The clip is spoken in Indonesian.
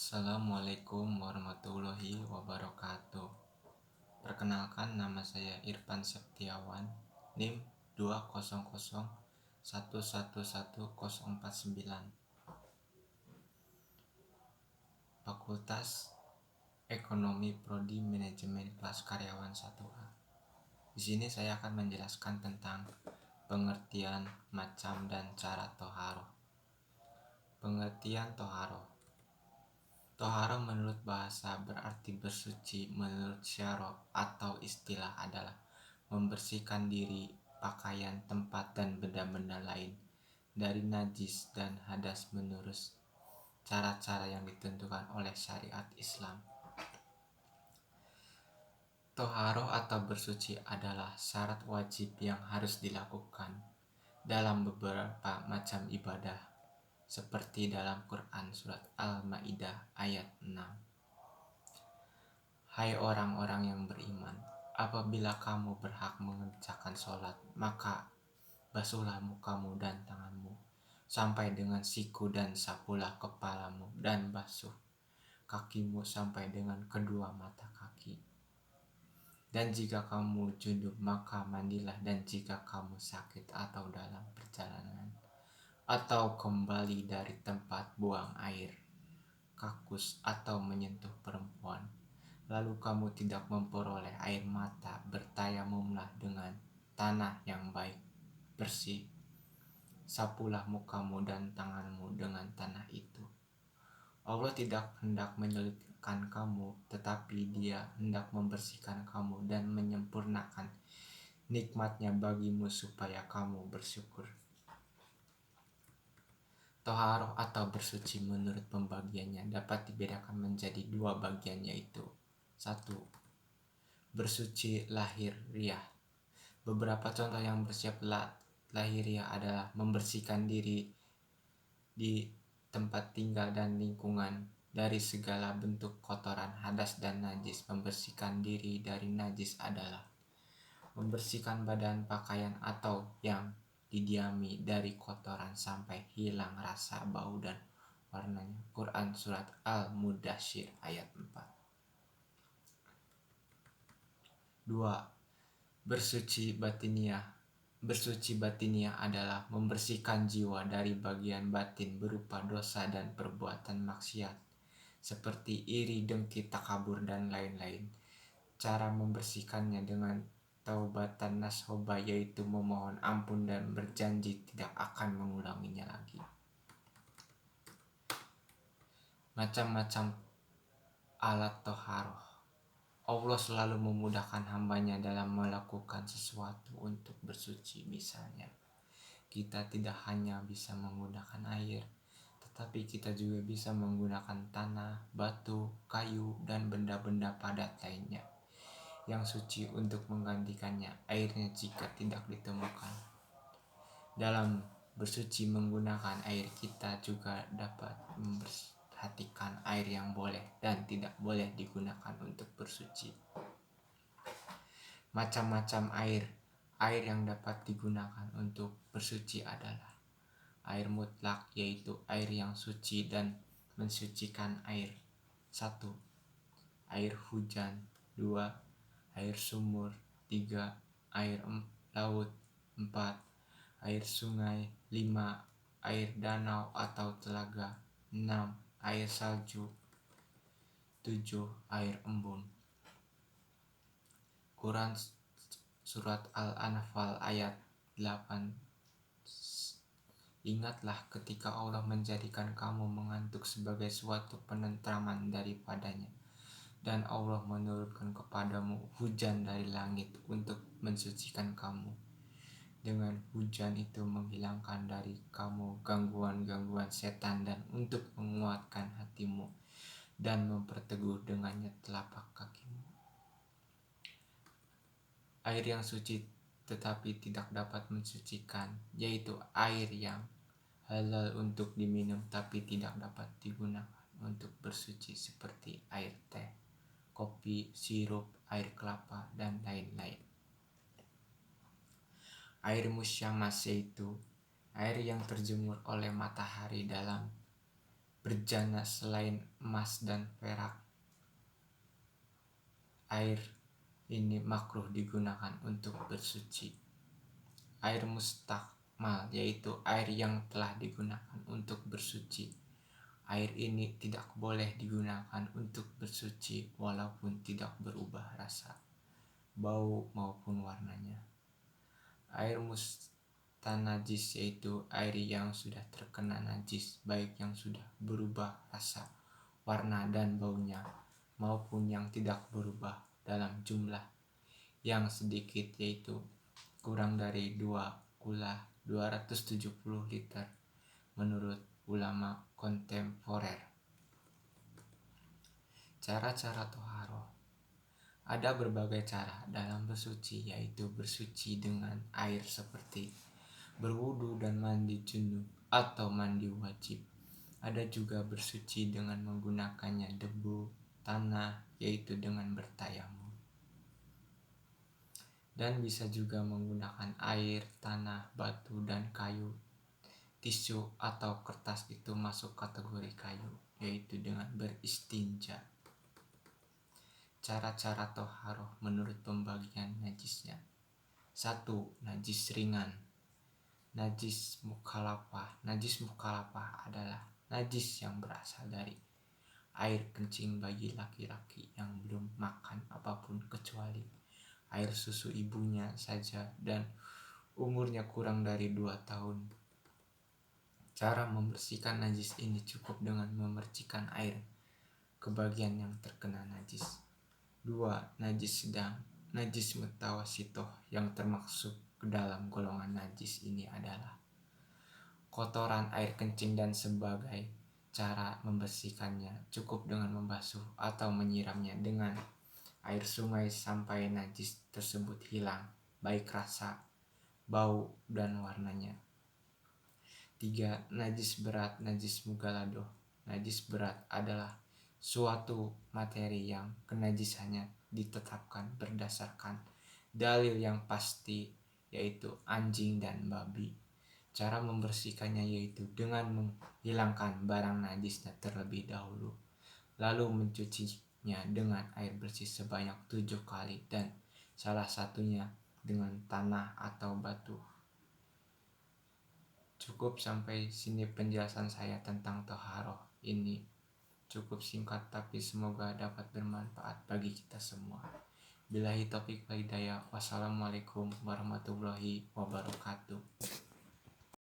Assalamualaikum warahmatullahi wabarakatuh. Perkenalkan, nama saya Irfan Septiawan, NIM 20011111049, Fakultas Ekonomi Prodi Manajemen Kelas Karyawan 1A. Di sini saya akan menjelaskan tentang pengertian, macam, dan cara toharoh. Pengertian toharoh. Toharoh menurut bahasa berarti bersuci. Menurut syarah atau istilah adalah membersihkan diri, pakaian, tempat, dan benda-benda lain dari najis dan hadas menurut cara-cara yang ditentukan oleh syariat Islam. Toharoh atau bersuci adalah syarat wajib yang harus dilakukan dalam beberapa macam ibadah, seperti dalam Quran Surat Al-Ma'idah ayat 6. Hai orang-orang yang beriman, apabila kamu berhak mengerjakan sholat, maka basuhlah mukamu dan tanganmu sampai dengan siku dan sapulah kepalamu, dan basuh kakimu sampai dengan kedua mata kaki. Dan jika kamu junub, maka mandilah. Dan jika kamu sakit atau dalam perjalanan atau kembali dari tempat buang air, kakus atau menyentuh perempuan, lalu kamu tidak memperoleh air mata, bertayamumlah dengan tanah yang baik, bersih. Sapulah mukamu dan tanganmu dengan tanah itu. Allah tidak hendak menyulitkan kamu, tetapi Dia hendak membersihkan kamu dan menyempurnakan nikmatnya bagimu supaya kamu bersyukur. Toharoh atau bersuci menurut pembagiannya dapat dibedakan menjadi dua bagian, yaitu 1. Bersuci lahiriah. Beberapa contoh yang bersifat lahiriah adalah membersihkan diri di tempat tinggal dan lingkungan dari segala bentuk kotoran, hadas, dan najis. Membersihkan diri dari najis adalah membersihkan badan, pakaian, atau yang didiami dari kotoran sampai hilang rasa, bau, dan warnanya. Quran Surat Al-Mudaththir ayat 4. 2. Bersuci batiniah. Bersuci batiniah adalah membersihkan jiwa dari bagian batin berupa dosa dan perbuatan maksiat seperti iri, dengki, takabur, dan lain-lain. Cara membersihkannya dengan taubatan nasuha, yaitu memohon ampun dan berjanji tidak akan mengulanginya lagi. Macam-macam alat toharoh. Allah selalu memudahkan hambanya dalam melakukan sesuatu untuk bersuci. Misalnya, kita tidak hanya bisa menggunakan air, tetapi kita juga bisa menggunakan tanah, batu, kayu, dan benda-benda padat lainnya yang suci untuk menggantikannya airnya jika tidak ditemukan. Dalam bersuci menggunakan air, kita juga dapat memperhatikan air yang boleh dan tidak boleh digunakan untuk bersuci. Macam-macam air. Air yang dapat digunakan untuk bersuci adalah air mutlak, yaitu air yang suci dan mensucikan air. 1. Air hujan. 2. Air sumur. 3. Air laut. 4. Air sungai. 5. Air danau atau telaga. 6. Air salju. 7. Air embun. Quran Surat Al-Anfal ayat 8. Ingatlah ketika Allah menjadikan kamu mengantuk sebagai suatu penentraman daripadanya, dan Allah menurunkan kepadamu hujan dari langit untuk mensucikan kamu. Dengan hujan itu menghilangkan dari kamu gangguan-gangguan setan dan untuk menguatkan hatimu dan memperteguh dengannya telapak kakimu. Air yang suci tetapi tidak dapat mensucikan, yaitu air yang halal untuk diminum tapi tidak dapat digunakan untuk bersuci, seperti air teh, kopi, sirup, air kelapa, dan lain-lain. Air musyamas, yaitu air yang terjemur oleh matahari dalam berjana selain emas dan perak. Air ini makruh digunakan untuk bersuci. Air mustakmal yaitu air yang telah digunakan untuk bersuci. Air ini tidak boleh digunakan untuk bersuci walaupun tidak berubah rasa, bau maupun warnanya. Air mustanajis yaitu air yang sudah terkena najis, baik yang sudah berubah rasa, warna dan baunya, maupun yang tidak berubah dalam jumlah yang sedikit, yaitu kurang dari 270 liter menurut ulama kontemporer. Cara-cara toharoh. Ada berbagai cara dalam bersuci, yaitu bersuci dengan air seperti berwudu dan mandi junub atau mandi wajib. Ada juga bersuci dengan menggunakannya debu, tanah, yaitu dengan bertayamum. Dan bisa juga menggunakan air, tanah, batu, dan kayu. Tisu atau kertas itu masuk kategori kayu, yaitu dengan beristinja. Cara-cara toharoh menurut pembagian najisnya. 1. Najis ringan. Najis mukhalafah. Najis mukhalafah adalah najis yang berasal dari air kencing bagi laki-laki yang belum makan apapun kecuali air susu ibunya saja dan umurnya kurang dari 2 tahun. Cara membersihkan najis ini cukup dengan memercikan air ke bagian yang terkena najis. 2. Najis sedang. Najis mutawasitoh yang termasuk ke dalam golongan najis ini adalah kotoran, air kencing, dan sebagai. Cara membersihkannya cukup dengan membasuh atau menyiramnya dengan air sungai sampai najis tersebut hilang, baik rasa, bau, dan warnanya. 3. Najis berat. Najis mughalladhoh. Najis berat adalah suatu materi yang kenajisannya ditetapkan berdasarkan dalil yang pasti, yaitu anjing dan babi. Cara membersihkannya yaitu dengan menghilangkan barang najisnya terlebih dahulu, lalu mencucinya dengan air bersih sebanyak 7 kali dan salah satunya dengan tanah atau batu. Cukup sampai sini penjelasan saya tentang toharoh ini. Cukup singkat tapi semoga dapat bermanfaat bagi kita semua. Billahi taufiq wal hidayah. Wassalamualaikum warahmatullahi wabarakatuh.